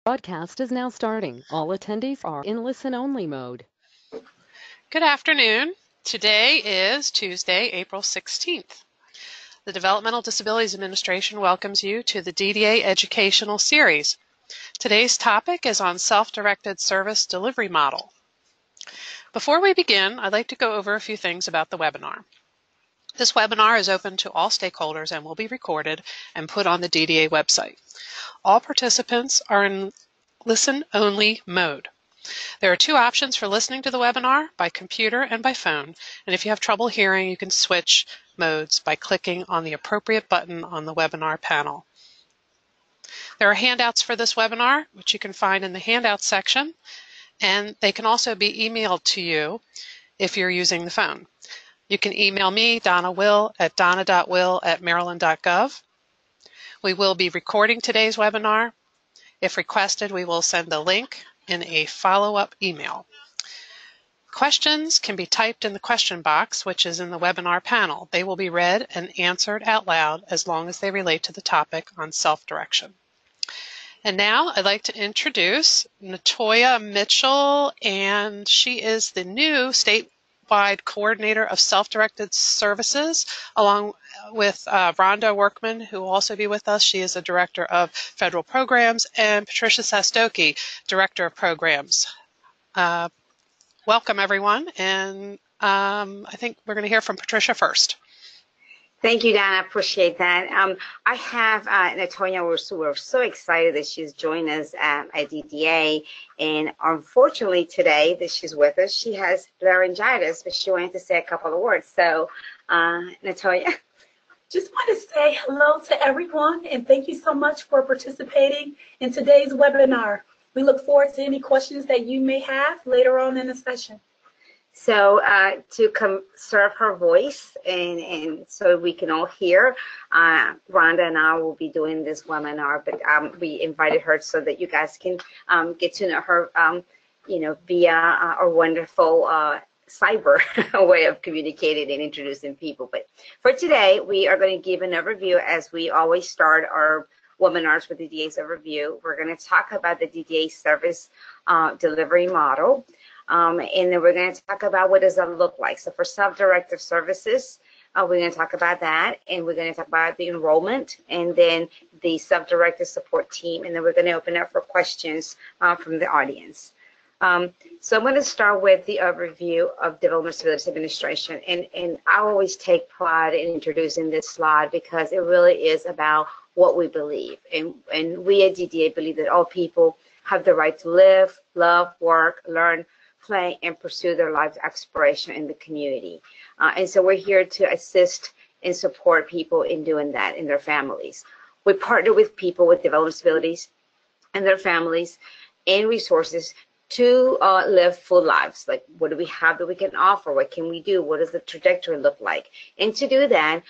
Broadcast is now starting. All attendees are in listen-only mode. Good afternoon. Today is Tuesday, April 16th. The Developmental Disabilities Administration welcomes you to the DDA Educational Series. Today's topic is on self-directed service delivery model. Before we begin, I'd like to go over a few things about the webinar. This webinar is open to all stakeholders and will be recorded and put on the DDA website. All participants are in listen-only mode. There are two options for listening to the webinar, by computer and by phone, and if you have trouble hearing, you can switch modes by clicking on the appropriate button on the webinar panel. There are handouts for this webinar, which you can find in the handouts section, and they can also be emailed to you if you're using the phone. You can email me, Donna Will, at donna.will@maryland.gov. We will be recording today's webinar. If requested, we will send a link in a follow-up email. Questions can be typed in the question box, which is in the webinar panel. They will be read and answered out loud as long as they relate to the topic on self-direction. And now I'd like to introduce Natoya Mitchell, and she is the new statewide coordinator of self-directed services, along with Rhonda Workman, who will also be with us. She is the director of federal programs, and Patricia Sastoki, director of programs. Welcome, everyone, and I think we're going to hear from Patricia first. Thank you, Donna. I appreciate that. I have Natoya. We're so excited that she's joined us at DDA, and unfortunately today that she's with us, she has laryngitis, but she wanted to say a couple of words. So, Natoya. Just want to say hello to everyone, and thank you so much for participating in today's webinar. We look forward to any questions that you may have later on in the session. So to conserve her voice and so we can all hear, Rhonda and I will be doing this webinar, but we invited her so that you guys can get to know her, via our wonderful cyber way of communicating and introducing people. But for today, we are going to give an overview, as we always start our webinars with the DDA's overview. We're going to talk about the DDA service delivery model. And then we're going to talk about what does that look like. So for self-directed services, we're going to talk about that, and we're going to talk about the enrollment, and then the self-directed support team, and then we're going to open up for questions from the audience. So I'm going to start with the overview of Developmental Disabilities Administration, and I always take pride in introducing this slide because it really is about what we believe, and we at DDA believe that all people have the right to live, love, work, learn, play, and pursue their life's exploration in the community. And so we're here to assist and support people in doing that in their families. We partner with people with developmental disabilities and their families and resources to live full lives. Like, what do we have that we can offer? What can we do? What does the trajectory look like? And to do that,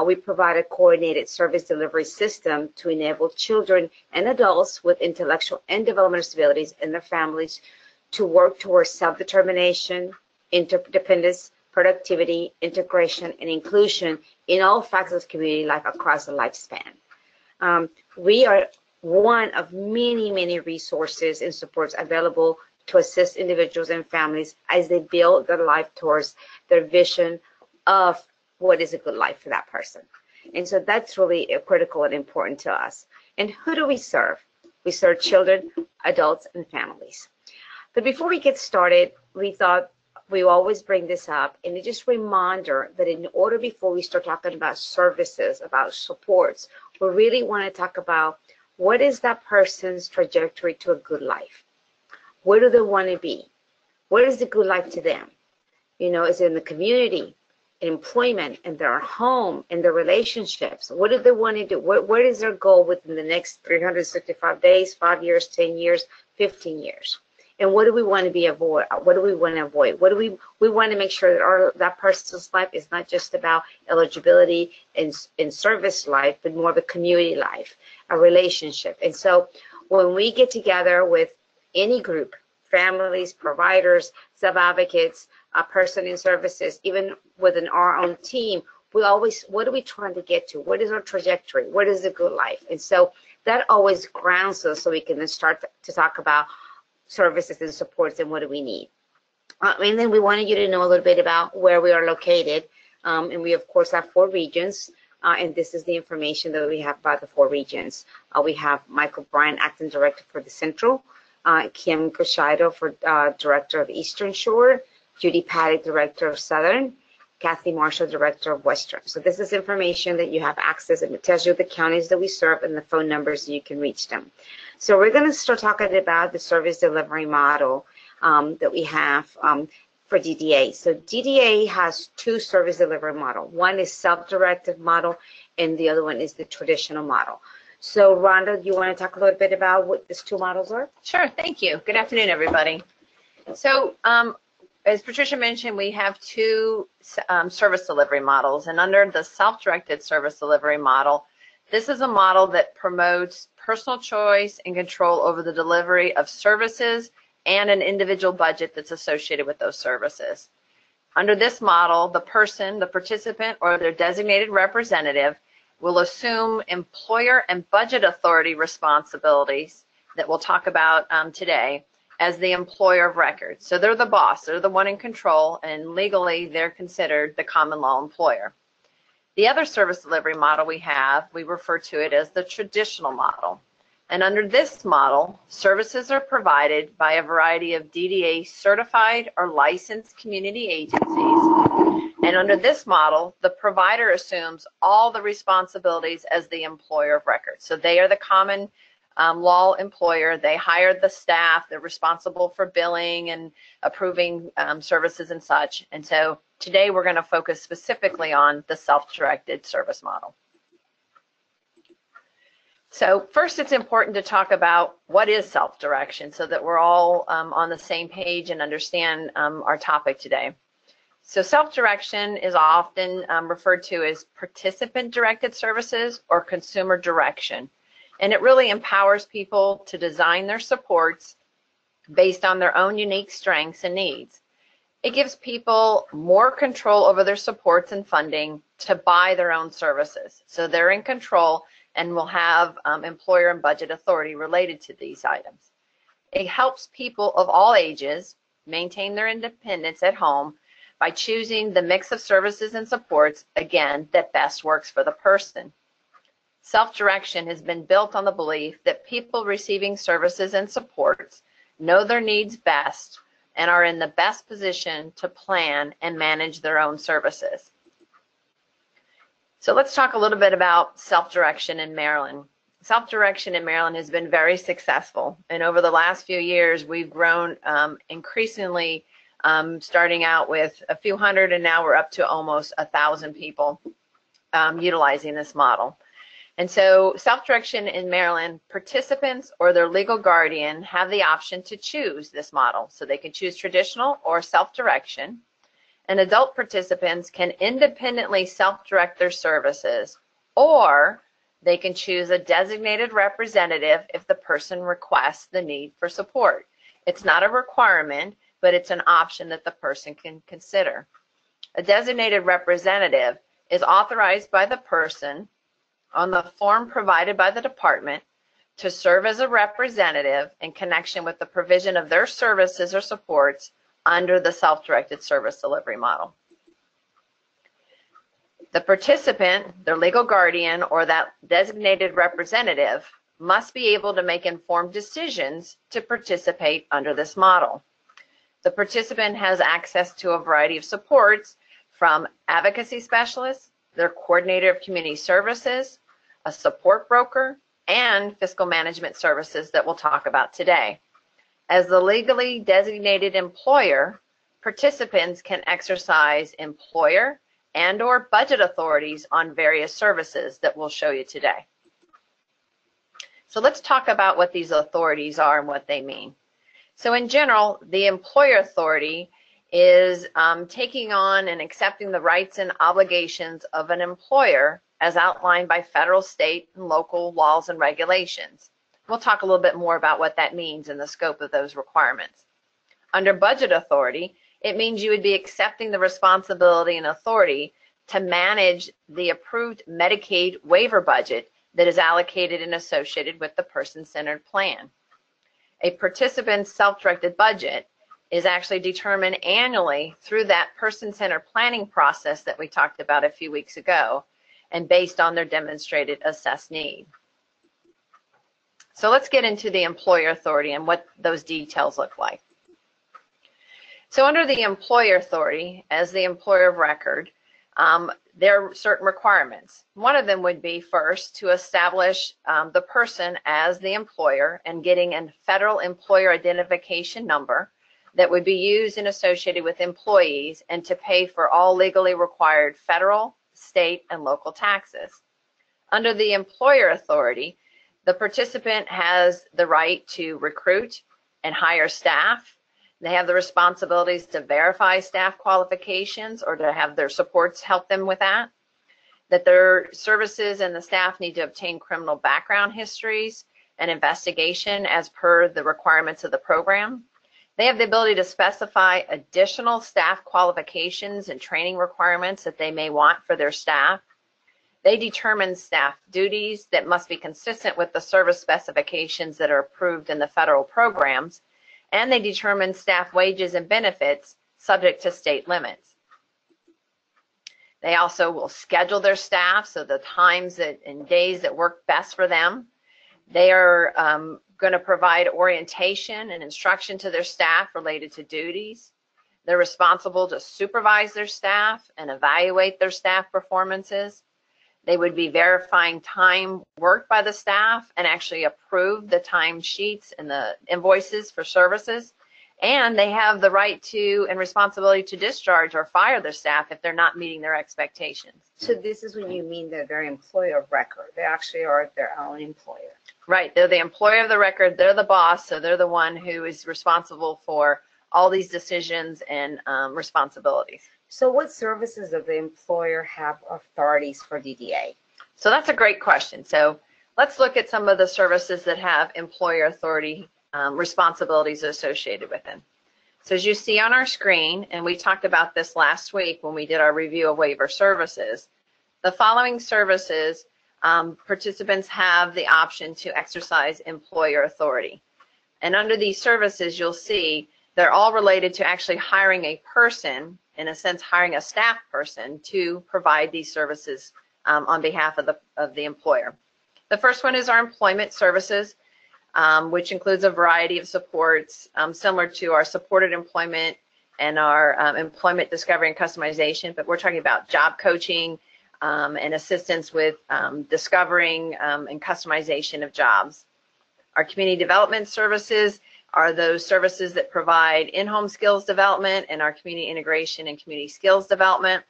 we provide a coordinated service delivery system to enable children and adults with intellectual and developmental disabilities and their families to work towards self-determination, interdependence, productivity, integration, and inclusion in all facets of community life across the lifespan. We are one of many, many resources and supports available to assist individuals and families as they build their life towards their vision of what is a good life for that person. And so that's really critical and important to us. And who do we serve? We serve children, adults, and families. But before we get started, we thought we always bring this up, and it's just a reminder that in order, before we start talking about services, about supports, we really want to talk about what is that person's trajectory to a good life? Where do they want to be? What is the good life to them? Is it in the community, in employment, in their home, in their relationships? What do they want to do? What is their goal within the next 365 days, 5 years, 10 years, 15 years? And what do we want to be avoid? What do we want to avoid? What do we want to make sure that that person's life is not just about eligibility in service life, but more of a community life, a relationship. And so when we get together with any group, families, providers, sub-advocates, a person in services, even within our own team, we always, what are we trying to get to? What is our trajectory? What is a good life? And so that always grounds us so we can then start to talk about services and supports and what do we need. And then we wanted you to know a little bit about where we are located. And we, of course, have 4 regions. And this is the information that we have about the 4 regions. We have Michael Bryan, Acting Director for the Central, Kim Cuscido for Director of Eastern Shore, Judy Paddock, Director of Southern, Kathy Marshall, Director of Western. So this is information that you have access, and it tells you the counties that we serve and the phone numbers so you can reach them. So we're going to start talking about the service delivery model that we have for DDA. So DDA has 2 service delivery models. One is self-directed model, and the other one is the traditional model. So Rhonda, you want to talk a little bit about what these 2 models are? Sure, thank you. Good afternoon, everybody. So as Patricia mentioned, we have 2 service delivery models, and under the self-directed service delivery model, this is a model that promotes personal choice and control over the delivery of services and an individual budget that's associated with those services. Under this model, the person, the participant, or their designated representative will assume employer and budget authority responsibilities that we'll talk about today as the employer of record. So they're the boss, they're the one in control, and legally they're considered the common law employer. The other service delivery model we have, we refer to it as the traditional model. And under this model, services are provided by a variety of DDA certified or licensed community agencies. And under this model, the provider assumes all the responsibilities as the employer of record. So they are the common law employer. They hire the staff. They're responsible for billing and approving services and such. And so today we're going to focus specifically on the self-directed service model. So first, it's important to talk about what is self-direction so that we're all on the same page and understand our topic today. So self-direction is often referred to as participant-directed services or consumer direction. And it really empowers people to design their supports based on their own unique strengths and needs. It gives people more control over their supports and funding to buy their own services. So they're in control and will have employer and budget authority related to these items. It helps people of all ages maintain their independence at home by choosing the mix of services and supports, again, that best works for the person. Self-direction has been built on the belief that people receiving services and supports know their needs best and are in the best position to plan and manage their own services. So let's talk a little bit about self-direction in Maryland. Self-direction in Maryland has been very successful, and over the last few years we've grown increasingly, starting out with a few hundred, and now we're up to almost 1,000 people utilizing this model. And so self-direction in Maryland, participants or their legal guardian have the option to choose this model. So they can choose traditional or self-direction. And adult participants can independently self-direct their services, or they can choose a designated representative if the person requests the need for support. It's not a requirement, but it's an option that the person can consider. A designated representative is authorized by the person on the form provided by the department to serve as a representative in connection with the provision of their services or supports under the self-directed service delivery model. The participant, their legal guardian, or that designated representative must be able to make informed decisions to participate under this model. The participant has access to a variety of supports from advocacy specialists, their coordinator of community services, a support broker, and fiscal management services that we'll talk about today. As the legally designated employer, participants can exercise employer and/or budget authorities on various services that we'll show you today. So let's talk about what these authorities are and what they mean. So in general, the employer authority is taking on and accepting the rights and obligations of an employer as outlined by federal, state, and local laws and regulations. We'll talk a little bit more about what that means and the scope of those requirements. Under budget authority, it means you would be accepting the responsibility and authority to manage the approved Medicaid waiver budget that is allocated and associated with the person-centered plan. A participant's self-directed budget is actually determined annually through that person-centered planning process that we talked about a few weeks ago, and based on their demonstrated assessed need. So let's get into the employer authority and what those details look like. So under the employer authority, as the employer of record, there are certain requirements. One of them would be, first, to establish the person as the employer and getting a federal employer identification number that would be used and associated with employees and to pay for all legally required federal, state, and local taxes. Under the employer authority, the participant has the right to recruit and hire staff. They have the responsibilities to verify staff qualifications or to have their supports help them with that. That their services and the staff need to obtain criminal background histories and investigation as per the requirements of the program. They have the ability to specify additional staff qualifications and training requirements that they may want for their staff. They determine staff duties that must be consistent with the service specifications that are approved in the federal programs, and they determine staff wages and benefits subject to state limits. They also will schedule their staff, so the times and days that work best for them. They are going to provide orientation and instruction to their staff related to duties. They're responsible to supervise their staff and evaluate their staff performances. They would be verifying time worked by the staff and actually approve the time sheets and the invoices for services. And they have the right to and responsibility to discharge or fire their staff if they're not meeting their expectations. So this is when you mean that they're employer of record. They actually are their own employer. Right, they're the employer of the record, they're the boss, so they're the one who is responsible for all these decisions and responsibilities. So what services does the employer have authorities for DDA? So that's a great question. So let's look at some of the services that have employer authority responsibilities associated with them. So as you see on our screen, and we talked about this last week when we did our review of waiver services, the following services participants have the option to exercise employer authority. And under these services, you'll see they're all related to actually hiring a person, in a sense, hiring a staff person to provide these services on behalf of the employer. The first one is our employment services, which includes a variety of supports similar to our supported employment and our employment discovery and customization, but we're talking about job coaching and assistance with discovering and customization of jobs. Our community development services are those services that provide in-home skills development and our community integration and community skills development.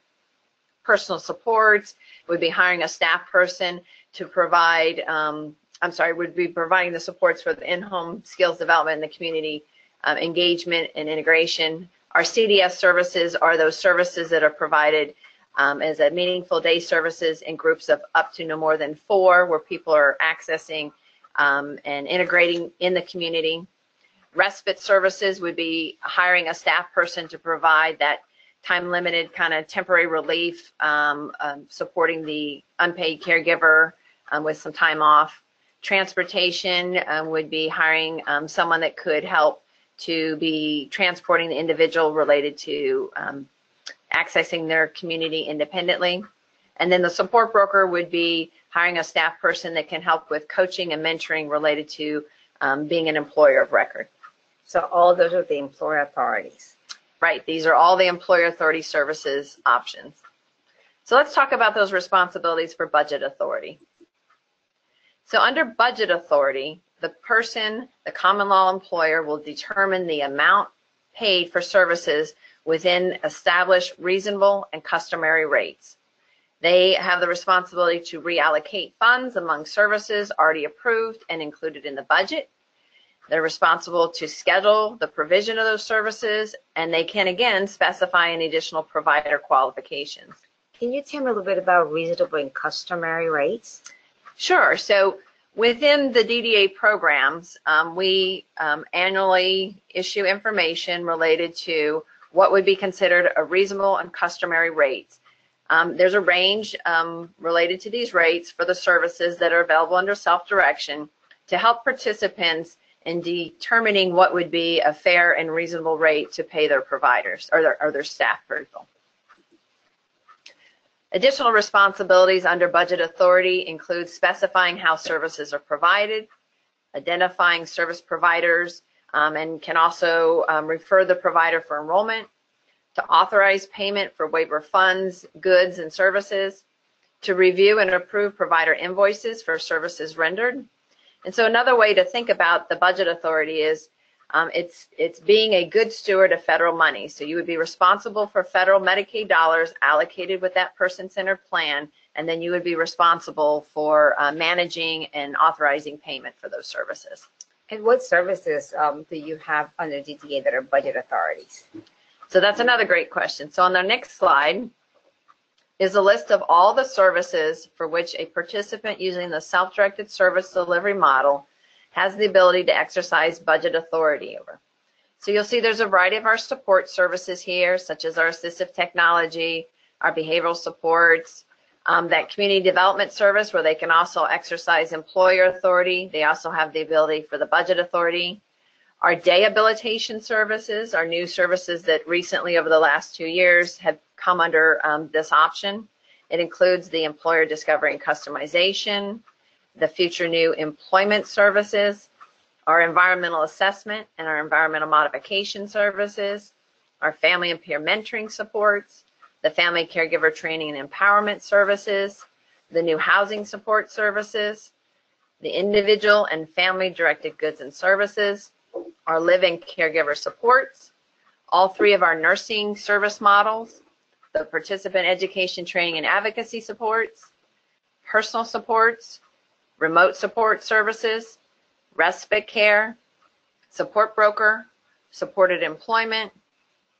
Personal supports would be hiring a staff person to provide, would be providing the supports for the in-home skills development and the community engagement and integration. Our CDS services are those services that are provided as a meaningful day services in groups of up to no more than 4, where people are accessing and integrating in the community. Respite services would be hiring a staff person to provide that time-limited kind of temporary relief, supporting the unpaid caregiver with some time off. Transportation would be hiring someone that could help to be transporting the individual related to accessing their community independently. And then the support broker would be hiring a staff person that can help with coaching and mentoring related to being an employer of record. So all those are the employer authorities. Right, these are all the employer authority services options. So let's talk about those responsibilities for budget authority. So under budget authority, the person, the common law employer, will determine the amount paid for services within established reasonable and customary rates. They have the responsibility to reallocate funds among services already approved and included in the budget. They're responsible to schedule the provision of those services, and they can, again, specify any additional provider qualifications. Can you tell me a little bit about reasonable and customary rates? Sure. So within the DDA programs, we annually issue information related to what would be considered a reasonable and customary rate. There's a range related to these rates for the services that are available under self-direction to help participants in determining what would be a fair and reasonable rate to pay their providers or their staff people. Additional responsibilities under budget authority include specifying how services are provided, identifying service providers, and can also refer the provider for enrollment, to authorize payment for waiver funds, goods, and services, to review and approve provider invoices for services rendered. And so another way to think about the budget authority is it's being a good steward of federal money. So you would be responsible for federal Medicaid dollars allocated with that person-centered plan, and then you would be responsible for managing and authorizing payment for those services. And what services do you have under DDA that are budget authorities? So that's another great question. So on the next slide is a list of all the services for which a participant using the self-directed service delivery model has the ability to exercise budget authority over. So you'll see there's a variety of our support services here, such as our assistive technology, our behavioral supports, that community development service where they can also exercise employer authority. They also have the ability for the budget authority. Our day habilitation services are new services that recently over the last 2 years have come under this option. It includes the employer discovery and customization, the future new employment services, our environmental assessment and our environmental modification services, our family and peer mentoring supports, the family caregiver training and empowerment services, the new housing support services, the individual and family directed goods and services, our live-in caregiver supports, all 3 of our nursing service models, the participant education training and advocacy supports, personal supports, remote support services, respite care, support broker, supported employment,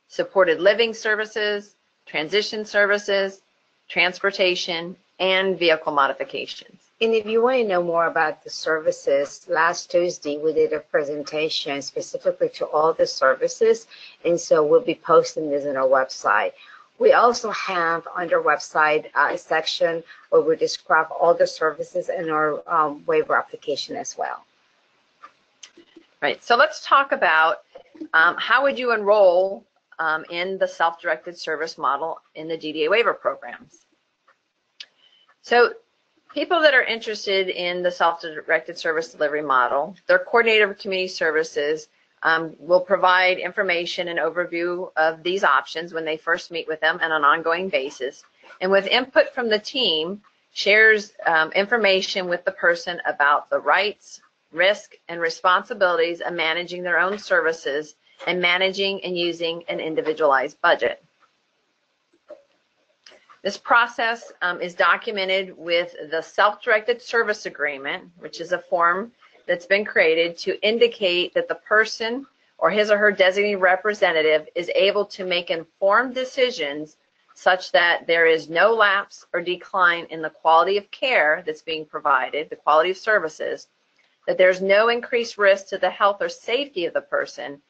supported living services, transition services, transportation, and vehicle modifications. And if you want to know more about the services, last Tuesday we did a presentation specifically to all the services, and so we'll be posting this on our website. We also have on our website a section where we describe all the services in our waiver application as well. Right, so let's talk about how would you enroll in the self-directed service model in the DDA waiver programs. So people that are interested in the self-directed service delivery model, their coordinator of community services will provide information and overview of these options when they first meet with them on an ongoing basis. And with input from the team, shares information with the person about the rights, risk, and responsibilities of managing their own services and managing and using an individualized budget. This process is documented with the self-directed service agreement, which is a form that's been created to indicate that the person or his or her designated representative is able to make informed decisions such that there is no lapse or decline in the quality of care that's being provided, the quality of services, that there's no increased risk to the health or safety of the person,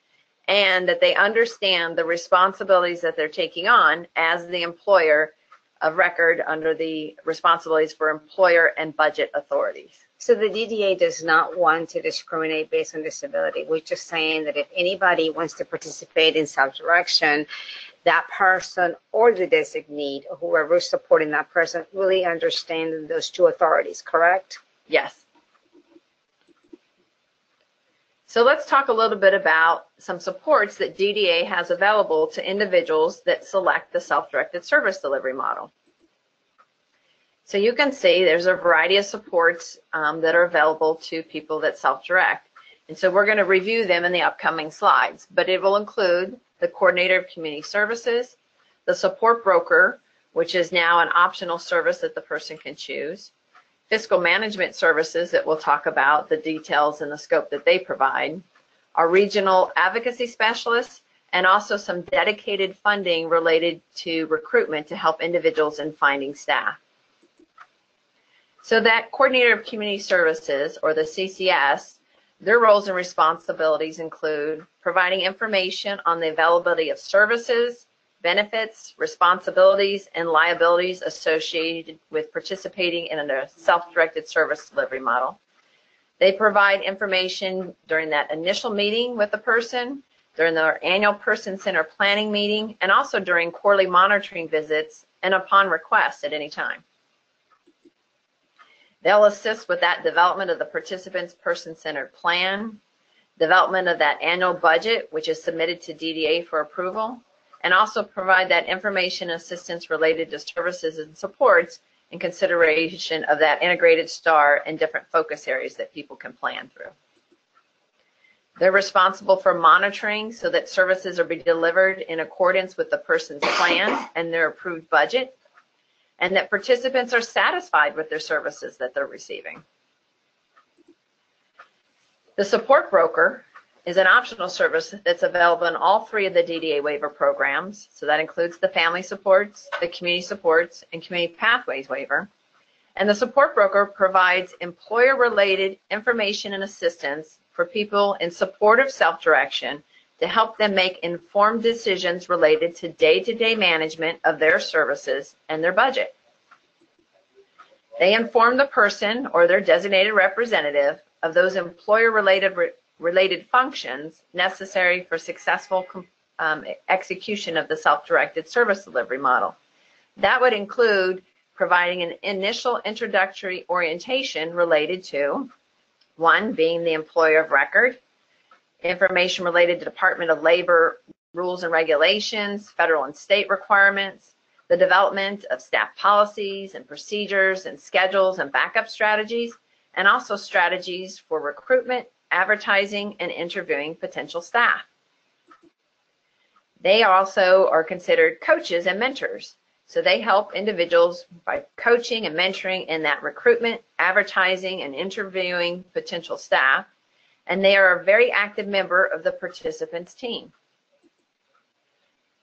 and that they understand the responsibilities that they're taking on as the employer of record under the responsibilities for employer and budget authorities. So the DDA does not want to discriminate based on disability. We're just saying that if anybody wants to participate in self-direction, that person or the designee, or whoever is supporting that person, really understand those 2 authorities, correct? Yes. So let's talk a little bit about some supports that DDA has available to individuals that select the self-directed service delivery model. So you can see there's a variety of supports that are available to people that self-direct. And so we're going to review them in the upcoming slides, but it will include the coordinator of community services, the support broker, which is now an optional service that the person can choose, fiscal management services that we'll talk about the details and the scope that they provide, our regional advocacy specialists, and also some dedicated funding related to recruitment to help individuals in finding staff. So that coordinator of community services, or the CCS, their roles and responsibilities include providing information on the availability of services, benefits, responsibilities, and liabilities associated with participating in a self-directed service delivery model. They provide information during that initial meeting with the person, during their annual person-centered planning meeting, and also during quarterly monitoring visits and upon request at any time. They'll assist with that development of the participant's person-centered plan, development of that annual budget, which is submitted to DDA for approval, and also provide that information assistance related to services and supports in consideration of that integrated STAR and different focus areas that people can plan through. They're responsible for monitoring so that services are being delivered in accordance with the person's plan and their approved budget, and that participants are satisfied with their services that they're receiving. The support broker is an optional service that's available in all three of the DDA waiver programs. So that includes the family supports, the community supports, and community pathways waiver. And the support broker provides employer-related information and assistance for people in support of self-direction to help them make informed decisions related to day-to-day management of their services and their budget. They inform the person or their designated representative of those employer-related functions necessary for successful execution of the self-directed service delivery model. That would include providing an initial introductory orientation related to, one, being the employer of record, information related to Department of Labor rules and regulations, federal and state requirements, the development of staff policies and procedures and schedules and backup strategies, and also strategies for recruitment, advertising, and interviewing potential staff. They also are considered coaches and mentors. So they help individuals by coaching and mentoring in that recruitment, advertising, and interviewing potential staff. And they are a very active member of the participants' team.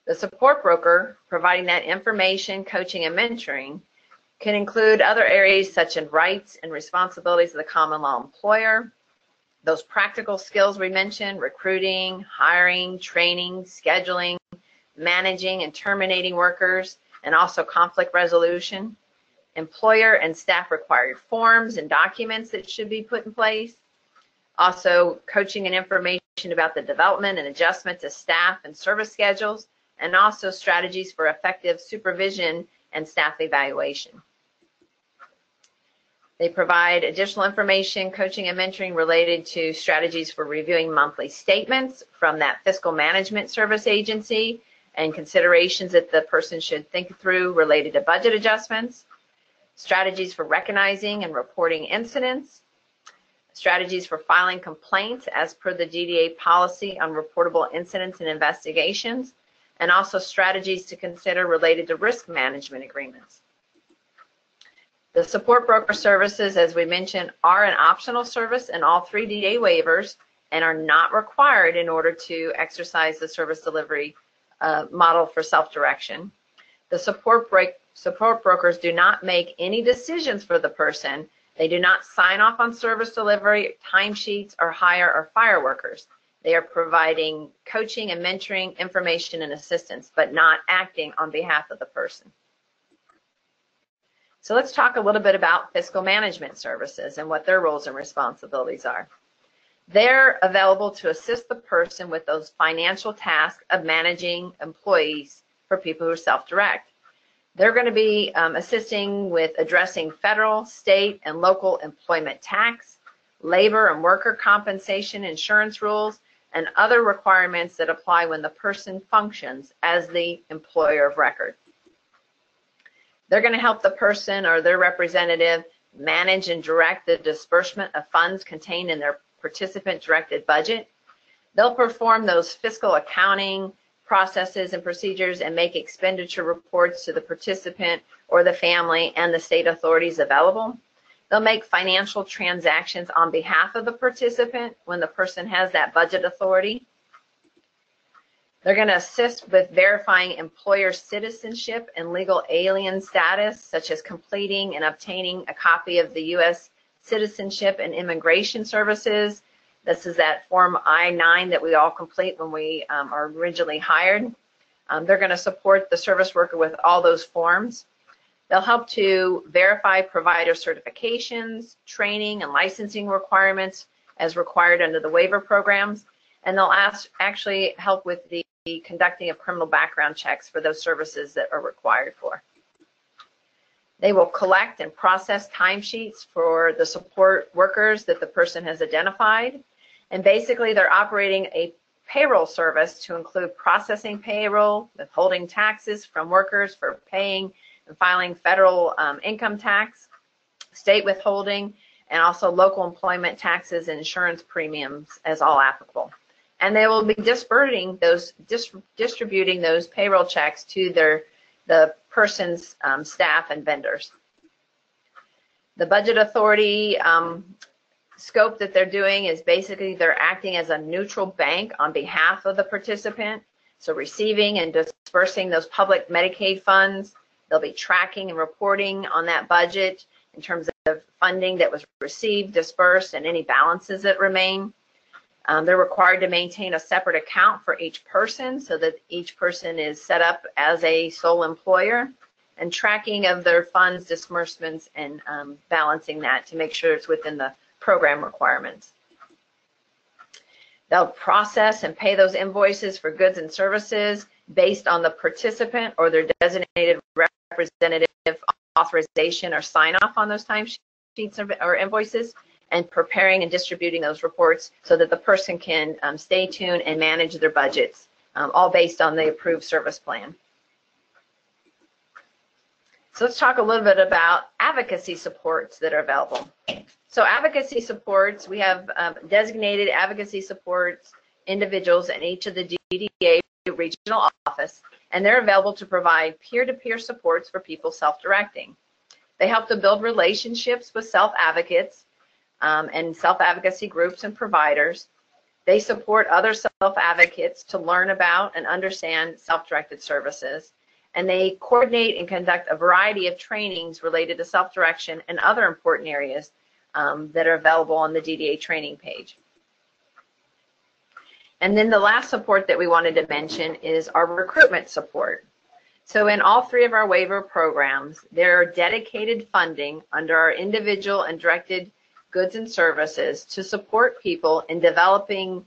The support broker, providing that information, coaching, and mentoring, can include other areas such as rights and responsibilities of the common law employer, those practical skills we mentioned, recruiting, hiring, training, scheduling, managing and terminating workers, and also conflict resolution, employer and staff required forms and documents that should be put in place, also coaching and information about the development and adjustment to staff and service schedules, and also strategies for effective supervision and staff evaluation. They provide additional information, coaching, and mentoring related to strategies for reviewing monthly statements from that fiscal management service agency and considerations that the person should think through related to budget adjustments, strategies for recognizing and reporting incidents, strategies for filing complaints as per the DDA policy on reportable incidents and investigations, and also strategies to consider related to risk management agreements. The support broker services, as we mentioned, are an optional service in all three DDA waivers and are not required in order to exercise the service delivery model for self-direction. The support brokers do not make any decisions for the person. They do not sign off on service delivery, timesheets, or hire or fire workers. They are providing coaching and mentoring, information, and assistance, but not acting on behalf of the person. So let's talk a little bit about fiscal management services and what their roles and responsibilities are. They're available to assist the person with those financial tasks of managing employees for people who are self-direct. They're going to be assisting with addressing federal, state, and local employment tax, labor and worker compensation insurance rules, and other requirements that apply when the person functions as the employer of record. They're going to help the person or their representative manage and direct the disbursement of funds contained in their participant-directed budget. They'll perform those fiscal accounting processes and procedures and make expenditure reports to the participant or the family and the state authorities available. They'll make financial transactions on behalf of the participant when the person has that budget authority. They're going to assist with verifying employer citizenship and legal alien status, such as completing and obtaining a copy of the U.S. Citizenship and Immigration Services. This is that Form I-9 that we all complete when we are originally hired. They're going to support the service worker with all those forms. They'll help to verify provider certifications, training, and licensing requirements as required under the waiver programs. And they'll actually help with the conducting of criminal background checks for those services that are required for. They will collect and process timesheets for the support workers that the person has identified. And basically, they're operating a payroll service to include processing payroll, withholding taxes from workers for paying and filing federal income tax, state withholding, and also local employment taxes and insurance premiums as all applicable. And they will be distributing those payroll checks to the person's staff and vendors. The budget authority scope that they're doing is basically they're acting as a neutral bank on behalf of the participant. So receiving and dispersing those public Medicaid funds, they'll be tracking and reporting on that budget in terms of funding that was received, dispersed, and any balances that remain. They're required to maintain a separate account for each person so that each person is set up as a sole employer, and tracking of their funds, disbursements, and balancing that to make sure it's within the program requirements. They'll process and pay those invoices for goods and services based on the participant or their designated representative authorization or sign off on those timesheets or invoices, and preparing and distributing those reports so that the person can stay tuned and manage their budgets, all based on the approved service plan. So let's talk a little bit about advocacy supports that are available. So advocacy supports, we have designated advocacy supports individuals in each of the DDA regional office, and they're available to provide peer-to-peer supports for people self-directing. They help to build relationships with self-advocates and self-advocacy groups and providers. They support other self-advocates to learn about and understand self-directed services. And they coordinate and conduct a variety of trainings related to self-direction and other important areas that are available on the DDA training page. And then the last support that we wanted to mention is our recruitment support. So in all three of our waiver programs, there are dedicated funding under our individual and directed goods and services to support people in developing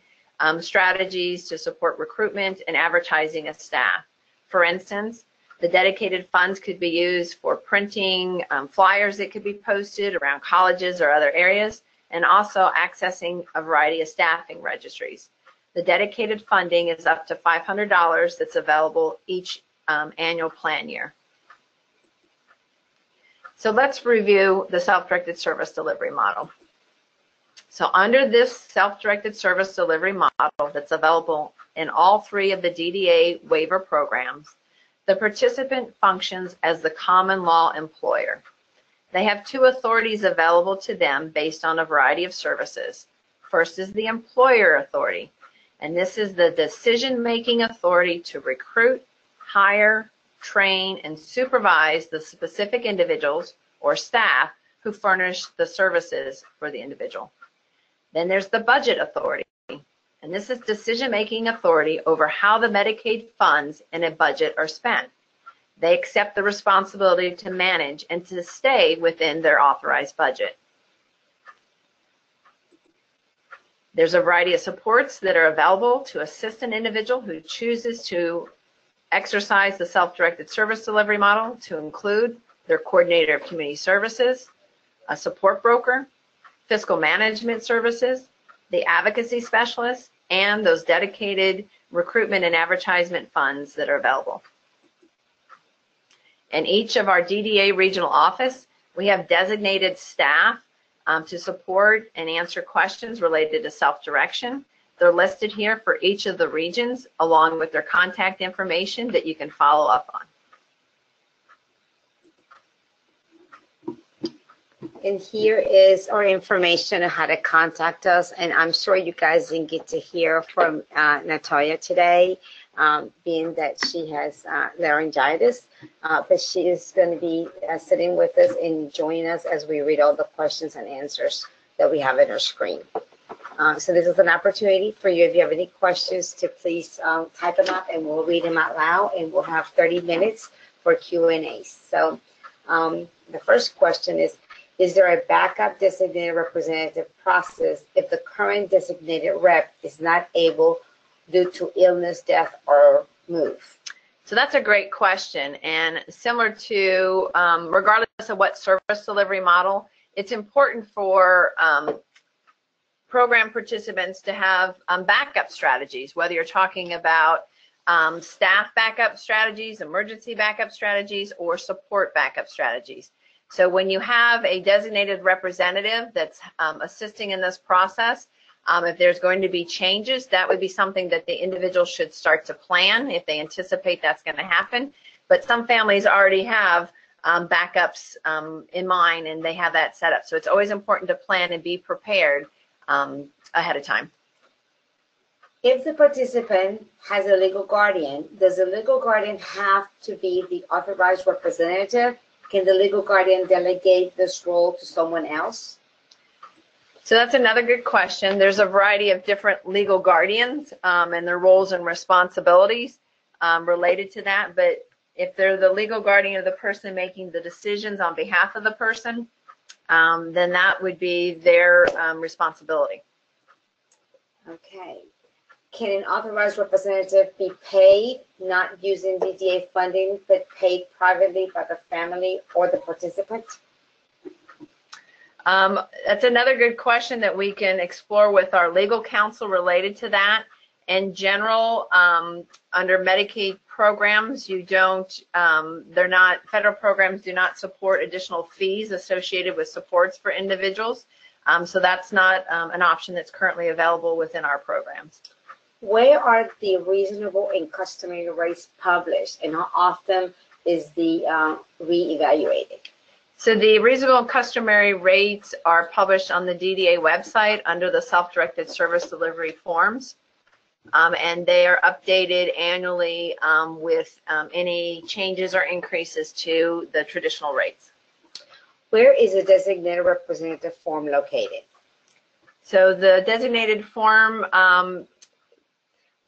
strategies to support recruitment and advertising of staff. For instance, the dedicated funds could be used for printing flyers that could be posted around colleges or other areas, and also accessing a variety of staffing registries. The dedicated funding is up to $500 that's available each annual plan year. So let's review the self-directed service delivery model. So under this self-directed service delivery model that's available in all three of the DDA waiver programs, the participant functions as the common law employer. They have two authorities available to them based on a variety of services. First is the employer authority, and this is the decision-making authority to recruit, hire, train, and supervise the specific individuals or staff who furnish the services for the individual. Then there's the budget authority, and this is decision-making authority over how the Medicaid funds in a budget are spent. They accept the responsibility to manage and to stay within their authorized budget. There's a variety of supports that are available to assist an individual who chooses to exercise the self-directed service delivery model, to include their coordinator of community services, a support broker, fiscal management services, the advocacy specialist, and those dedicated recruitment and advertisement funds that are available. In each of our DDA regional office, we have designated staff to support and answer questions related to self-direction. They're listed here for each of the regions, along with their contact information that you can follow up on. And here is our information on how to contact us. And I'm sure you guys didn't get to hear from Natalia today, being that she has laryngitis, but she is going to be sitting with us and joining us as we read all the questions and answers that we have on our screen. So this is an opportunity for you, if you have any questions, to please type them up and we'll read them out loud, and we'll have 30 minutes for Q&A. So the first question is there a backup designated representative process if the current designated rep is not able due to illness, death, or move? So that's a great question, and similar to, regardless of what service delivery model, it's important for program participants to have backup strategies, whether you're talking about staff backup strategies, emergency backup strategies, or support backup strategies. So when you have a designated representative that's assisting in this process, if there's going to be changes, that would be something that the individual should start to plan if they anticipate that's going to happen. But some families already have backups in mind, and they have that set up. So it's always important to plan and be prepared ahead of time. If the participant has a legal guardian, does the legal guardian have to be the authorized representative? Can the legal guardian delegate this role to someone else? So that's another good question. There's a variety of different legal guardians and their roles and responsibilities related to that. But if they're the legal guardian of the person making the decisions on behalf of the person, then that would be their responsibility. Okay. Can an authorized representative be paid, not using DDA funding, but paid privately by the family or the participant? That's another good question that we can explore with our legal counsel related to that. In general, under Medicaid programs, you don't, federal programs do not support additional fees associated with supports for individuals. So that's not an option that's currently available within our programs. Where are the reasonable and customary rates published, and how often is the reevaluated? So the reasonable and customary rates are published on the DDA website under the self-directed service delivery forms, and they are updated annually with any changes or increases to the traditional rates. Where is the designated representative form located? So the designated form,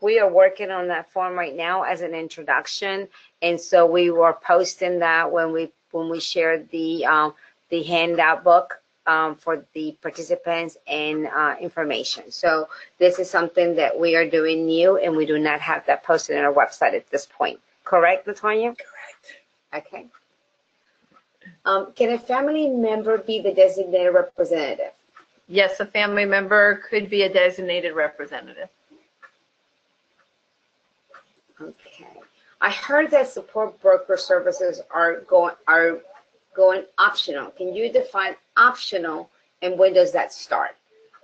we are working on that form right now as an introduction, and so we were posting that when we shared the handout book for the participants and information. So this is something that we are doing new, and we do not have that posted on our website at this point. Correct, LaTonya? Correct. Okay. Can a family member be the designated representative? yes, a family member could be a designated representative. Okay. I heard that support broker services are going optional. Can you define optional, and when does that start?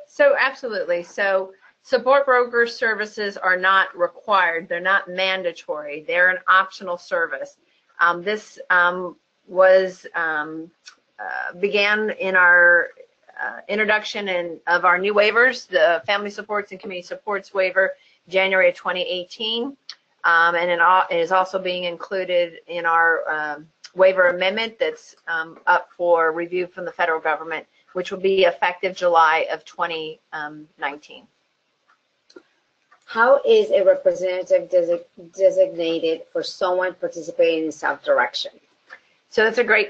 So absolutely. So support broker services are not required. They're not mandatory. They're an optional service. This began in our introduction of our new waivers, the Family Supports and Community Supports waiver, January of 2018. And it is also being included in our waiver amendment that's up for review from the federal government, which will be effective July of 2019. How is a representative designated for someone participating in self-direction? So that's a great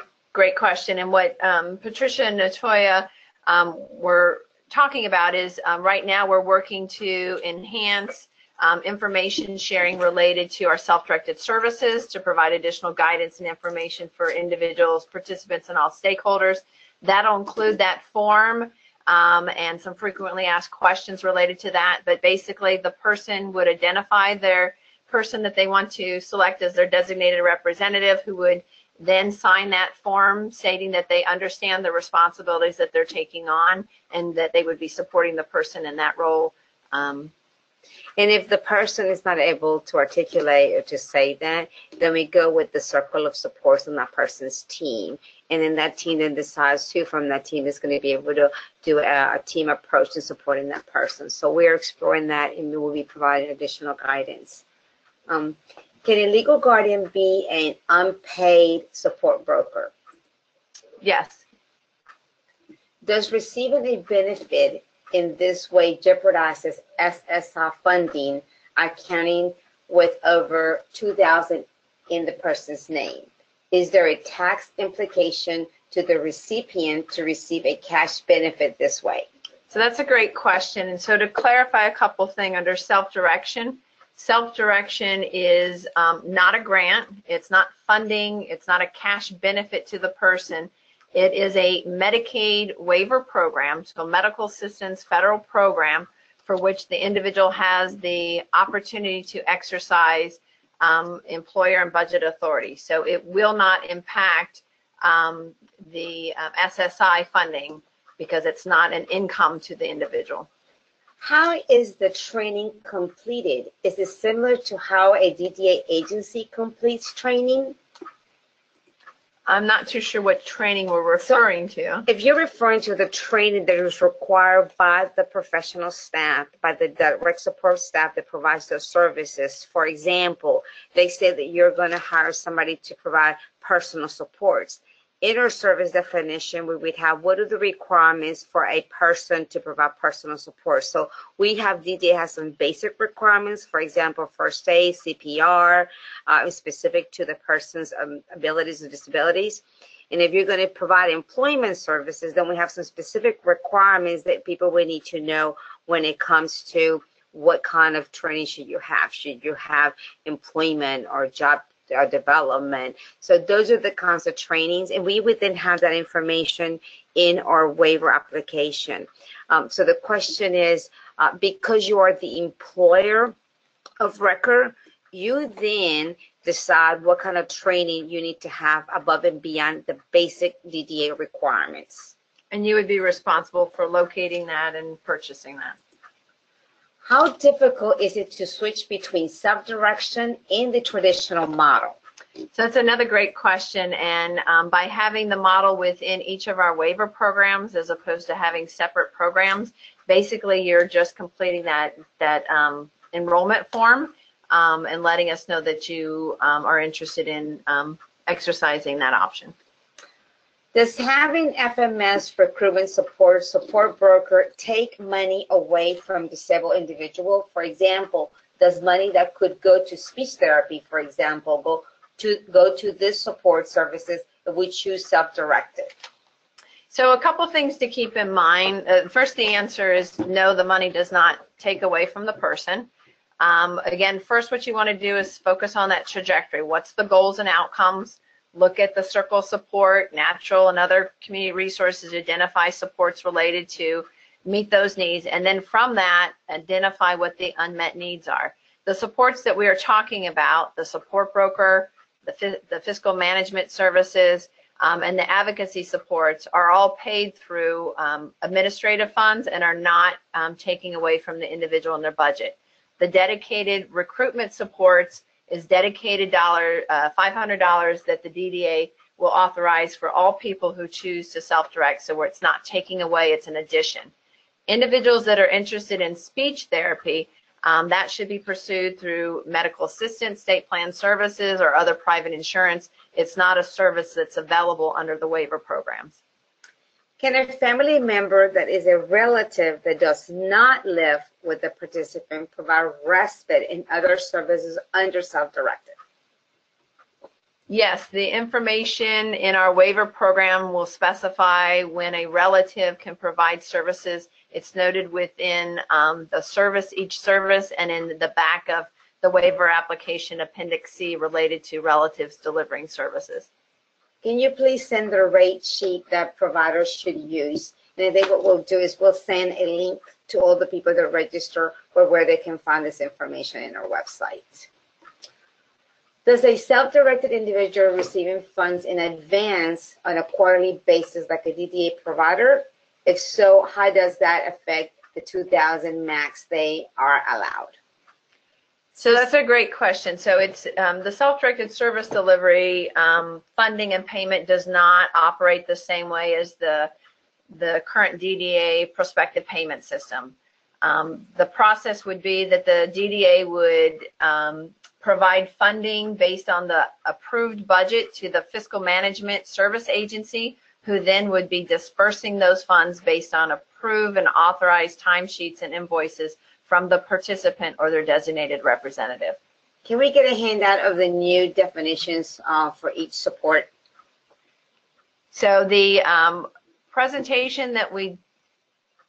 question. And what Patricia and Natoya were talking about is right now we're working to enhance information sharing related to our self-directed services to provide additional guidance and information for individuals, participants, and all stakeholders. That'll include that form and some frequently asked questions related to that. But basically, the person would identify their person that they want to select as their designated representative, who would then sign that form stating that they understand the responsibilities that they're taking on and that they would be supporting the person in that role. And if the person is not able to articulate or to say that, then we go with the circle of supports on that person's team. And then that team then decides who from that team is going to be able to do a team approach to supporting that person. So we're exploring that, and we will be providing additional guidance. Can a legal guardian be an unpaid support broker? Yes. Does receiving a benefit in this way jeopardizes SSI funding, accounting with over 2,000 in the person's name? Is there a tax implication to the recipient to receive a cash benefit this way? So that's a great question. And so to clarify a couple things under self-direction is not a grant, it's not funding, it's not a cash benefit to the person. It is a Medicaid waiver program, so a medical assistance federal program for which the individual has the opportunity to exercise employer and budget authority. So it will not impact the SSI funding because it's not an income to the individual. How is the training completed? Is it similar to how a DDA agency completes training? I'm not too sure what training we're referring to. If you're referring to the training that is required by the professional staff, by the direct support staff that provides those services, for example, they say that you're going to hire somebody to provide personal supports. In our service definition, we would have what are the requirements for a person to provide personal support. So we have DDA has some basic requirements, for example, first aid, CPR, specific to the person's abilities and disabilities. And if you're going to provide employment services, then we have some specific requirements that people will need to know when it comes to what kind of training should you have. Should you have employment or job development? So those are the kinds of trainings, and we would then have that information in our waiver application. So the question is, because you are the employer of record, you then decide what kind of training you need to have above and beyond the basic DDA requirements. And you would be responsible for locating that and purchasing that. How difficult is it to switch between self-direction and the traditional model? So that's another great question, and by having the model within each of our waiver programs as opposed to having separate programs, basically you're just completing that enrollment form and letting us know that you are interested in exercising that option. Does having FMS recruitment support broker take money away from disabled individual? For example, does money that could go to speech therapy, for example, go to this support services if we choose self-directed? So a couple things to keep in mind. First, the answer is no, the money does not take away from the person. Again, first what you want to do is focus on that trajectory. What's the goals and outcomes? Look at the circle support, natural and other community resources, identify supports related to meet those needs, and then from that, identify what the unmet needs are. The supports that we are talking about, the support broker, the fiscal management services, and the advocacy supports are all paid through administrative funds and are not taking away from the individual in their budget. The dedicated recruitment supports is dedicated $500 that the DDA will authorize for all people who choose to self-direct, so where it's not taking away, it's an addition. Individuals that are interested in speech therapy, that should be pursued through medical assistance, state plan services, or other private insurance. It's not a service that's available under the waiver programs. Can a family member that is a relative that does not live with the participant provide respite in other services under self-directed? Yes, the information in our waiver program will specify when a relative can provide services. It's noted within the service, each service, and in the back of the waiver application, Appendix C, related to relatives delivering services. Can you please send the rate sheet that providers should use? And then what we'll do is we'll send a link to all the people that register or where they can find this information in our website. Does a self-directed individual receiving funds in advance on a quarterly basis like a DDA provider? If so, how does that affect the 2,000 max they are allowed? So that's a great question. So it's the self-directed service delivery funding and payment does not operate the same way as the current DDA prospective payment system. The process would be that the DDA would provide funding based on the approved budget to the fiscal management service agency, who then would be dispersing those funds based on approve and authorize timesheets and invoices from the participant or their designated representative. Can we get a handout of the new definitions for each support? So the presentation that we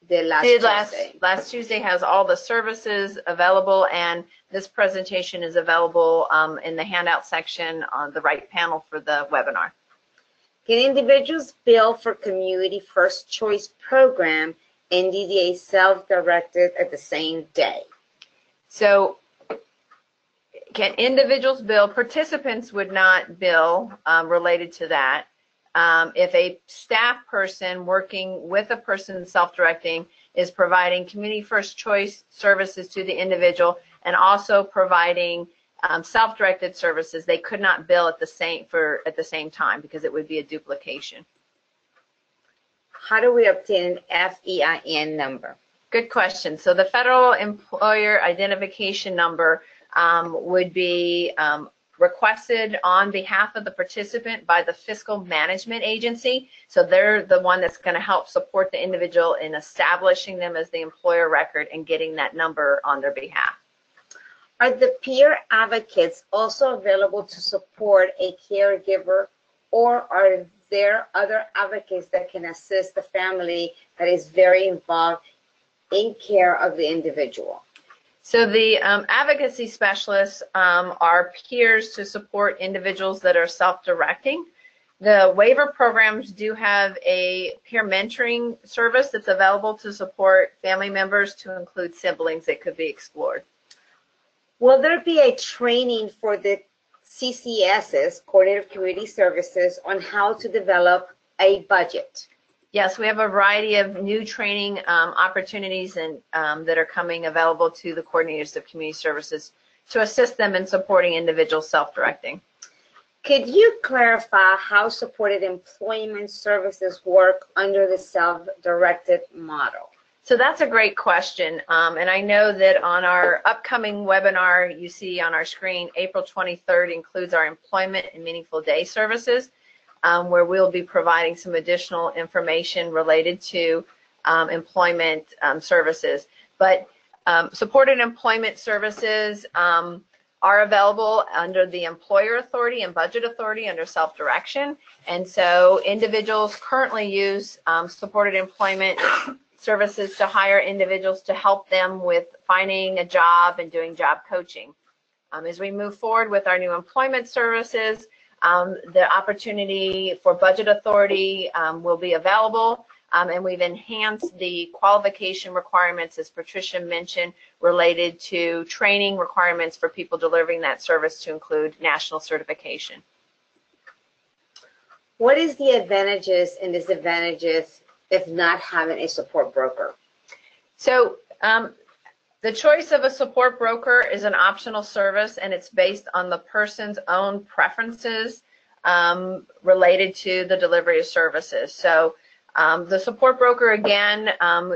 did last Tuesday has all the services available, and this presentation is available in the handout section on the right panel for the webinar. Can individuals bill for Community First Choice Program and DDA self-directed at the same day? So can individuals bill? Participants would not bill related to that. If a staff person working with a person self-directing is providing Community First Choice services to the individual and also providing self-directed services, they could not bill at the same time because it would be a duplication. How do we obtain an FEIN number? Good question. So the Federal Employer Identification Number would be requested on behalf of the participant by the Fiscal Management Agency. So they're the one that's going to help support the individual in establishing them as the employer record and getting that number on their behalf. Are the peer advocates also available to support a caregiver, or are there other advocates that can assist the family that is very involved in care of the individual? So the advocacy specialists are peers to support individuals that are self-directing. The waiver programs do have a peer mentoring service that's available to support family members, to include siblings that could be explored. Will there be a training for the CCSs, Coordinator of Community Services, on how to develop a budget? Yes, we have a variety of new training opportunities and that are coming available to the coordinators of community services to assist them in supporting individual self-directing. Could you clarify how supported employment services work under the self-directed model? So that's a great question, and I know that on our upcoming webinar you see on our screen, April 23rd includes our Employment and Meaningful Day services, where we'll be providing some additional information related to employment services. But supported employment services are available under the Employer Authority and Budget Authority under self-direction, and so individuals currently use supported employment services to hire individuals to help them with finding a job and doing job coaching. As we move forward with our new employment services, the opportunity for Budget Authority will be available, and we've enhanced the qualification requirements, as Patricia mentioned, related to training requirements for people delivering that service to include national certification. What is the advantages and disadvantages if not having a support broker? So the choice of a support broker is an optional service, and it's based on the person's own preferences related to the delivery of services. So the support broker, again,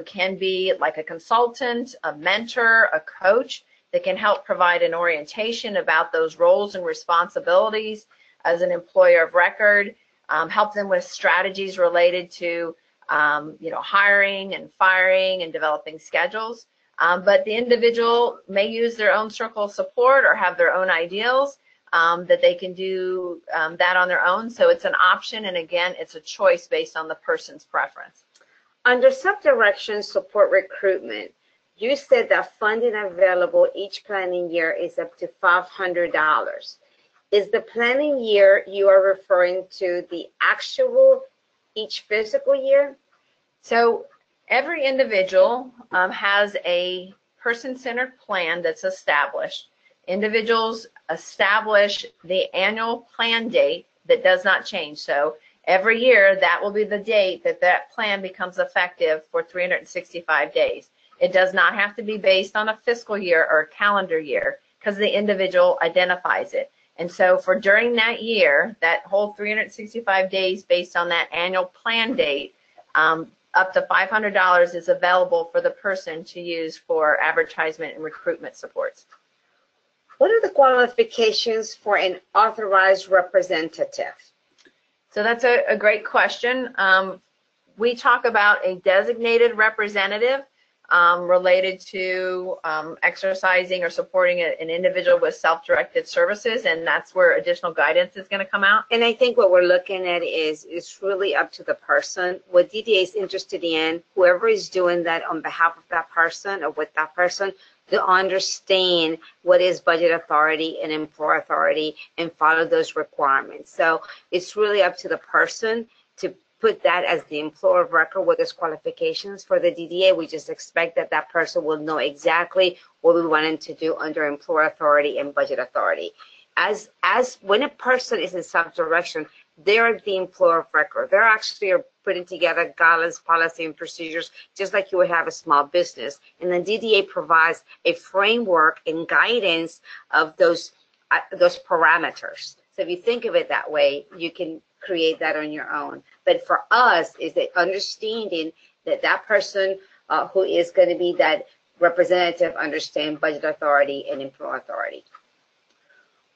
can be like a consultant, a mentor, a coach that can help provide an orientation about those roles and responsibilities as an employer of record, help them with strategies related to hiring and firing and developing schedules. But the individual may use their own circle of support or have their own ideals that they can do that on their own. So it's an option, and again, it's a choice based on the person's preference. Under self-direction support recruitment, you said that funding available each planning year is up to $500. Is the planning year you are referring to the actual each physical year? So every individual has a person-centered plan that's established. Individuals establish the annual plan date that does not change. So every year, that will be the date that that plan becomes effective for 365 days. It does not have to be based on a fiscal year or a calendar year because the individual identifies it. And so for during that year, that whole 365 days based on that annual plan date, up to $500 is available for the person to use for advertisement and recruitment supports. What are the qualifications for an authorized representative? So that's a great question. we talk about a designated representative related to exercising or supporting an individual with self-directed services, and that's where additional guidance is going to come out. And I think what we're looking at is it's really up to the person. What DDA is interested in, whoever is doing that on behalf of that person or with that person, to understand what is budget authority and employer authority and follow those requirements. So it's really up to the person to put that as the employer of record with its qualifications. For the DDA, we just expect that that person will know exactly what we want them to do under employer authority and budget authority. As when a person is in self-direction, they're the employer of record. They're actually putting together guidelines, policy, and procedures, just like you would have a small business. And then DDA provides a framework and guidance of those parameters. So if you think of it that way, you can create that on your own. But for us, is the understanding that that person who is going to be that representative understand budget authority and employer authority.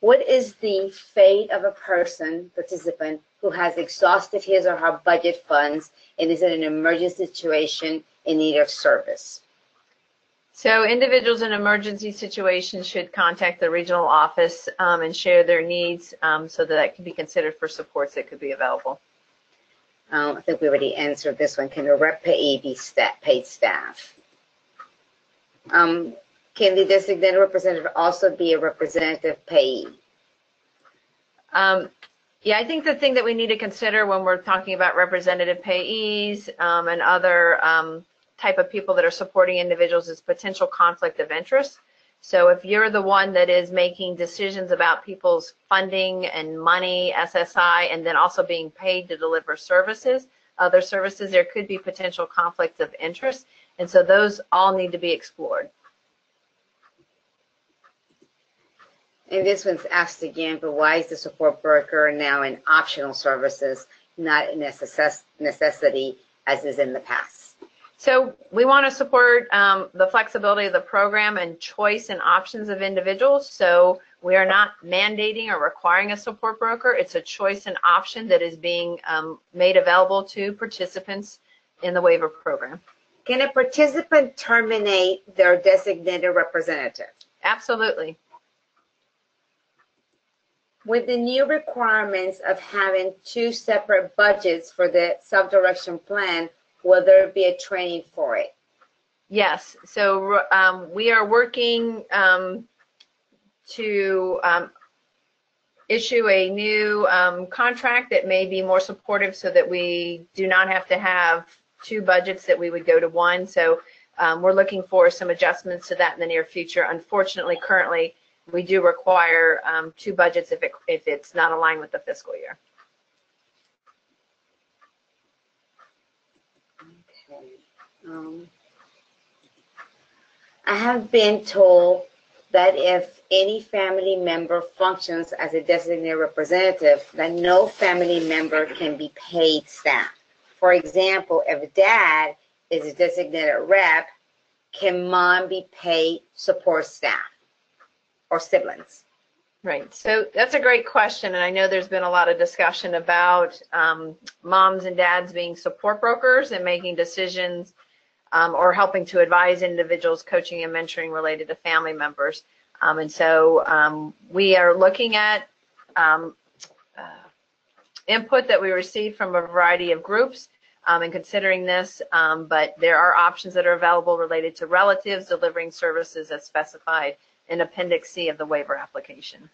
What is the fate of a participant who has exhausted his or her budget funds and is in an emergency situation in need of service? So individuals in emergency situations should contact the regional office and share their needs so that can be considered for supports that could be available. I think we already answered this one. Can a rep payee be paid staff? Can the designated representative also be a representative payee? Yeah, I think the thing that we need to consider when we're talking about representative payees and other type of people that are supporting individuals is potential conflict of interest. So if you're the one that is making decisions about people's funding and money, SSI, and then also being paid to deliver services, other services, there could be potential conflicts of interest. And so those all need to be explored. And this one's asked again, but why is the support broker now in optional services, not a necessity as is in the past? So we want to support the flexibility of the program and choice and options of individuals. So we are not mandating or requiring a support broker. It's a choice and option that is being made available to participants in the waiver program. Can a participant terminate their designated representative? Absolutely. With the new requirements of having two separate budgets for the self-direction plan, will there be a training for it? Yes. So we are working to issue a new contract that may be more supportive so that we do not have to have two budgets, that we would go to one. So we're looking for some adjustments to that in the near future. Unfortunately, currently, we do require two budgets if it's not aligned with the fiscal year. I have been told that if any family member functions as a designated representative, that no family member can be paid staff. For example, if dad is a designated rep, can mom be paid support staff or siblings? Right. So that's a great question, and I know there's been a lot of discussion about moms and dads being support brokers and making decisions or helping to advise individuals, coaching and mentoring related to family members. And so we are looking at input that we received from a variety of groups and considering this, but there are options that are available related to relatives delivering services as specified in Appendix C of the waiver application.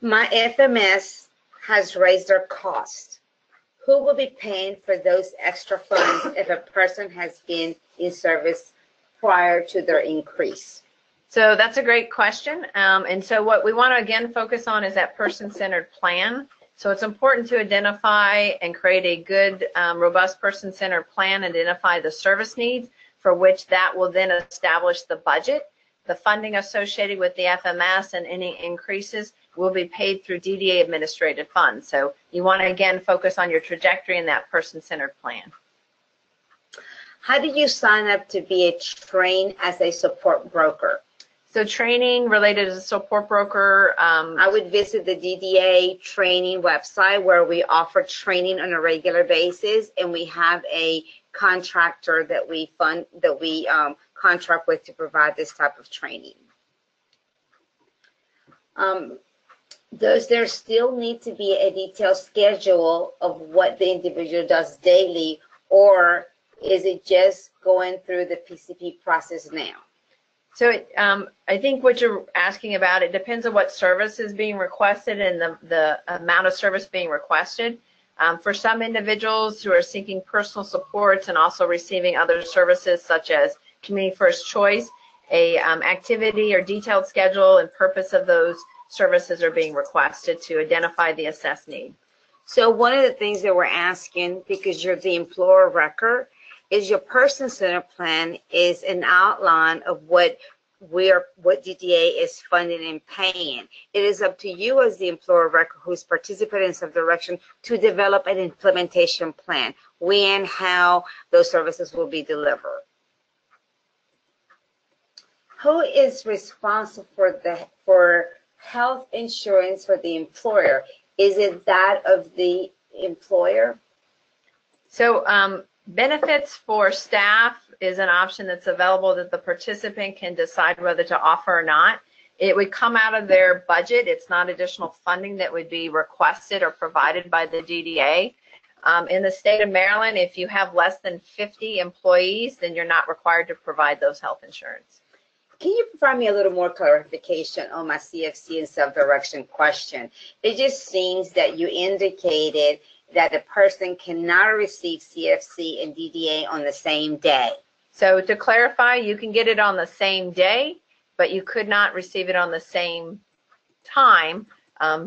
My FMS has raised their cost. Who will be paying for those extra funds if a person has been in service prior to their increase? So that's a great question. And so what we want to again focus on is that person-centered plan. So it's important to identify and create a good, robust person-centered plan, identify the service needs for which that will then establish the budget. The funding associated with the FMS and any increases will be paid through DDA administrative funds. So you want to again focus on your trajectory in that person-centered plan. How do you sign up to be trained as a support broker? So training related to support broker. I would visit the DDA training website where we offer training on a regular basis, and we have a contractor that we contract with to provide this type of training. Does there still need to be a detailed schedule of what the individual does daily, or is it just going through the PCP process now? So I think what you're asking about, it depends on what service is being requested and the amount of service being requested. For some individuals who are seeking personal supports and also receiving other services such as Community First Choice, a activity or detailed schedule and purpose of those services are being requested to identify the assessed need. So one of the things that we're asking, because you're the employer record, is your person-centered plan is an outline of what DDA is funding and paying. It is up to you as the employer record who's participating in self-direction to develop an implementation plan, when, how those services will be delivered. Who is responsible for health insurance for the employer? Is it that of the employer? So benefits for staff is an option that's available that the participant can decide whether to offer or not. It would come out of their budget. It's not additional funding that would be requested or provided by the DDA. In the state of Maryland, if you have less than 50 employees, then you're not required to provide those health insurance. Can you provide me a little more clarification on my CFC and self-direction question? It just seems that you indicated that a person cannot receive CFC and DDA on the same day. So to clarify, you can get it on the same day, but you could not receive it on the same time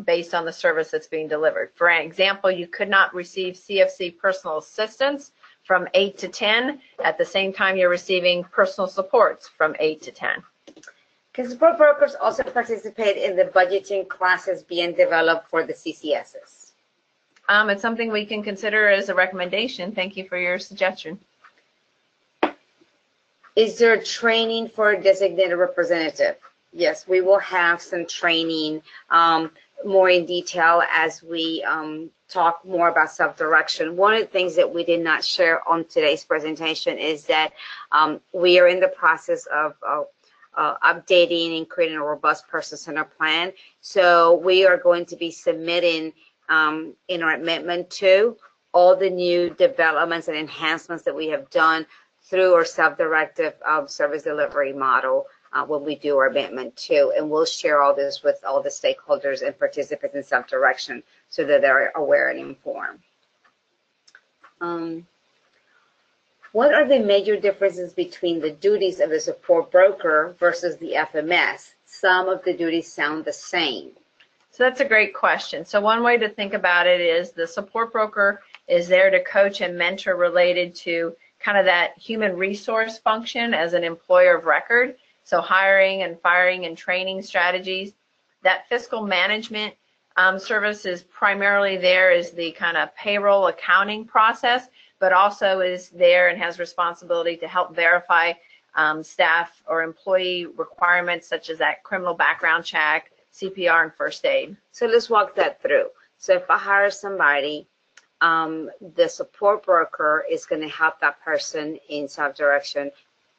based on the service that's being delivered. For an example, you could not receive CFC personal assistance from 8 to 10 at the same time you're receiving personal supports from 8 to 10. Can support brokers also participate in the budgeting classes being developed for the CCSs? It's something we can consider as a recommendation. Thank you for your suggestion. Is there training for a designated representative? Yes, we will have some training more in detail as we talk more about self-direction. One of the things that we did not share on today's presentation is that we are in the process of updating and creating a robust person-centered plan. So we are going to be submitting in our amendment to all the new developments and enhancements that we have done through our self-directive service delivery model when we do our amendment 2. And we'll share all this with all the stakeholders and participants in self-direction so that they're aware and informed. What are the major differences between the duties of the support broker versus the FMS? Some of the duties sound the same. So that's a great question. So one way to think about it is the support broker is there to coach and mentor related to kind of that human resource function as an employer of record. So hiring and firing and training strategies. That fiscal management service is primarily there as the kind of payroll accounting process, but also is there and has responsibility to help verify staff or employee requirements such as that criminal background check, CPR, and first aid. So let's walk that through. So if I hire somebody, the support broker is going to help that person in self-direction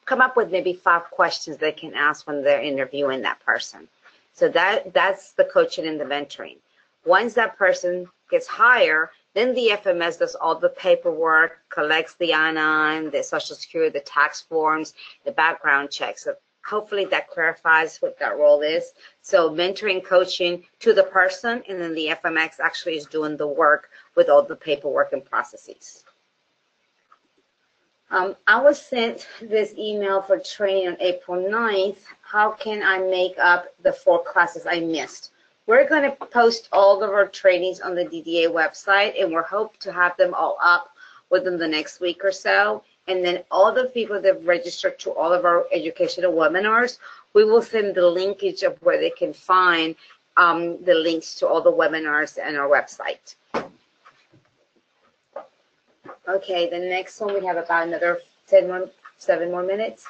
come up with maybe 5 questions they can ask when they're interviewing that person. So that's the coaching and the mentoring. Once that person gets hired, then the FMS does all the paperwork, collects the I-9, the Social Security, the tax forms, the background checks. So hopefully that clarifies what that role is. So mentoring, coaching to the person, and then the FMX actually is doing the work with all the paperwork and processes. I was sent this email for training on April 9th. How can I make up the 4 classes I missed? We're going to post all of our trainings on the DDA website, and we're hoping to have them all up within the next week or so. And then all the people that have registered to all of our educational webinars, we will send the linkage of where they can find the links to all the webinars on our website. Okay, the next one we have about another 7 more minutes.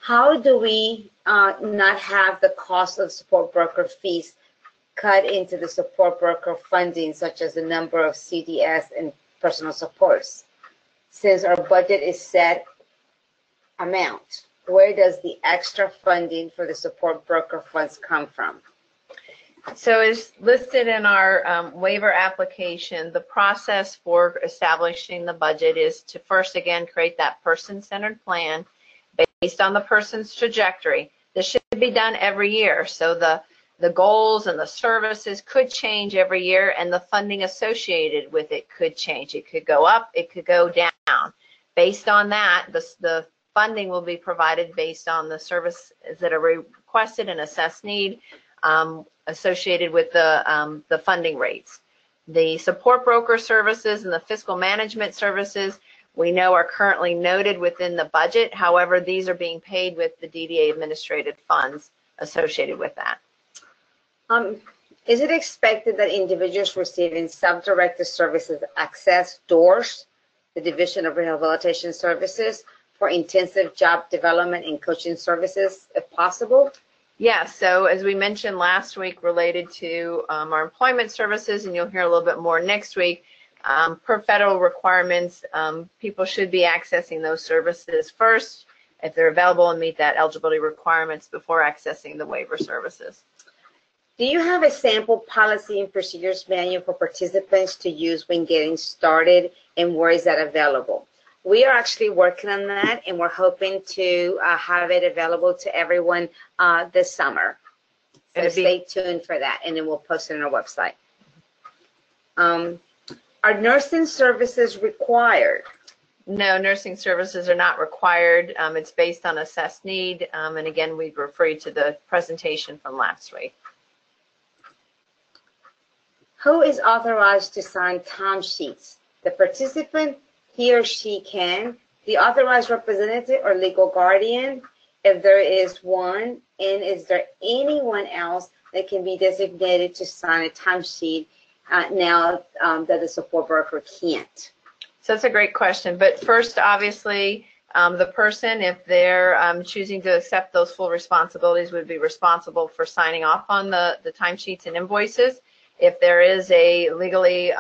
how do we not have the cost of support broker fees cut into the support broker funding, such as the number of CDS and personal supports? Since our budget is set amount, where does the extra funding for the support broker funds come from? So as listed in our waiver application, the process for establishing the budget is to first, again, create that person-centered plan based on the person's trajectory. This should be done every year. So the goals and the services could change every year, and the funding associated with it could change. It could go up, it could go down. Based on that, the funding will be provided based on the services that are requested and assessed need, associated with the funding rates. The support broker services and the fiscal management services we know are currently noted within the budget. However, these are being paid with the DDA administrative funds associated with that. Is it expected that individuals receiving self-directed services access DOORS, the Division of Rehabilitation Services, for intensive job development and coaching services, if possible? Yes, so as we mentioned last week related to our employment services, and you'll hear a little bit more next week, per federal requirements, people should be accessing those services first if they're available and meet that eligibility requirements before accessing the waiver services. Do you have a sample policy and procedures manual for participants to use when getting started, and where is that available? We are actually working on that, and we're hoping to have it available to everyone this summer. So stay tuned for that, and then we'll post it on our website. Are nursing services required? No, nursing services are not required. It's based on assessed need, and again, we refer you to the presentation from last week. Who is authorized to sign timesheets? The participant, he or she can, the authorized representative or legal guardian, if there is one, and is there anyone else that can be designated to sign a timesheet now that the support broker can't? So that's a great question. But first, obviously, the person, if they're choosing to accept those full responsibilities, would be responsible for signing off on the timesheets and invoices. If there is a legally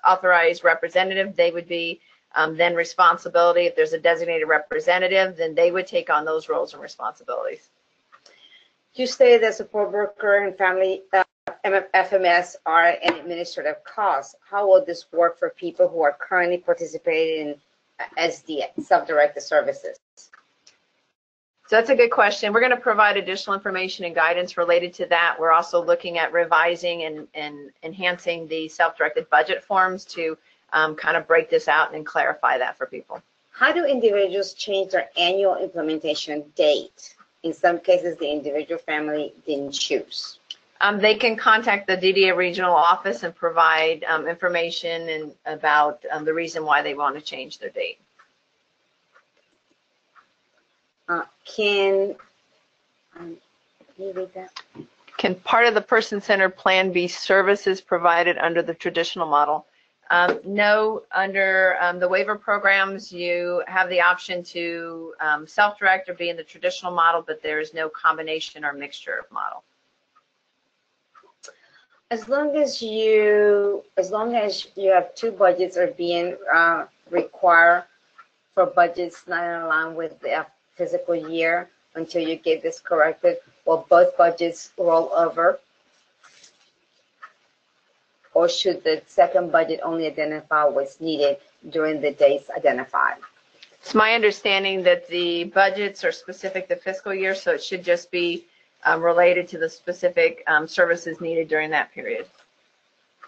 authorized representative, they would be then responsibility. If there's a designated representative, then they would take on those roles and responsibilities. You say that support broker and family FMS are an administrative cost. How will this work for people who are currently participating in SD, self-directed services? So that's a good question. We're going to provide additional information and guidance related to that. We're also looking at revising and enhancing the self-directed budget forms to kind of break this out and clarify that for people. How do individuals change their annual implementation date? In some cases, the individual family didn't choose. They can contact the DDA regional office and provide information and about the reason why they want to change their date. Can you read that? Can part of the person-centered plan be services provided under the traditional model? No, under the waiver programs, you have the option to self-direct or be in the traditional model, but there is no combination or mixture of model. As long as you have two budgets are being required for budgets not in line with the fiscal year until you get this corrected, will both budgets roll over? Or should the second budget only identify what's needed during the dates identified? It's my understanding that the budgets are specific to fiscal year, so it should just be related to the specific services needed during that period.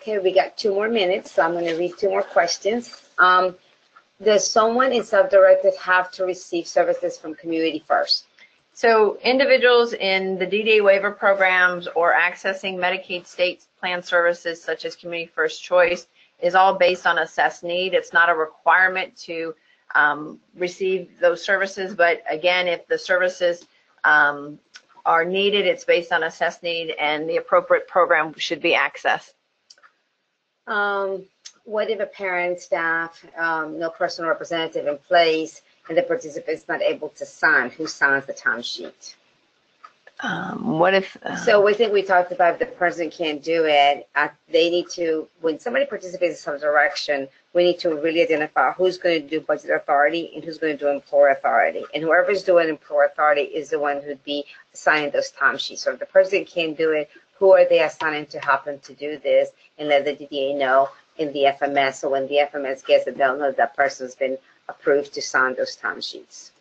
Okay, we got 2 more minutes, so I'm going to read 2 more questions. Does someone in self-directed have to receive services from Community First? So individuals in the DDA waiver programs or accessing Medicaid state plan services such as Community First Choice is all based on assessed need. It's not a requirement to receive those services, but again, if the services are needed, it's based on assessed need and the appropriate program should be accessed. What if a parent, staff, no personal representative in place, and the participant's not able to sign, who signs the timesheet? What if? So we think we talked about if the person can't do it, they need to, when somebody participates in some direction, we need to really identify who's going to do budget authority and who's going to do employer authority. And whoever's doing employer authority is the one who'd be signing those timesheets. So if the person can't do it, who are they assigning to help them to do this, and let the DDA know in the FMS. So when the FMS gets it, they'll know that person's been approved to sign those timesheets.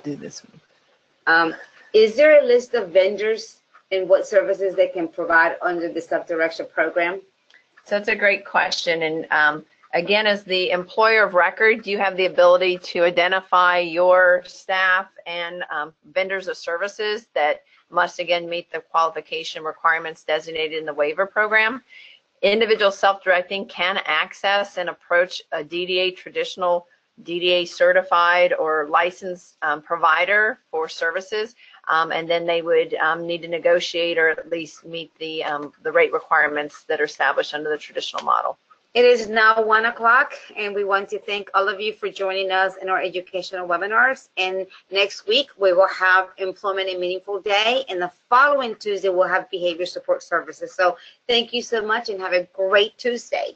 Do this one. Is there a list of vendors and what services they can provide under the self-direction program? So that's a great question. And again, as the employer of record, you have the ability to identify your staff and vendors of services that must, again, meet the qualification requirements designated in the waiver program. Individual self-directing can access and approach a DDA traditional DDA certified or licensed provider for services, and then they would need to negotiate or at least meet the rate requirements that are established under the traditional model. It is now 1 o'clock, and we want to thank all of you for joining us in our educational webinars. And next week, we will have Employment and Meaningful Day, and the following Tuesday, we'll have Behavior Support Services. So thank you so much, and have a great Tuesday.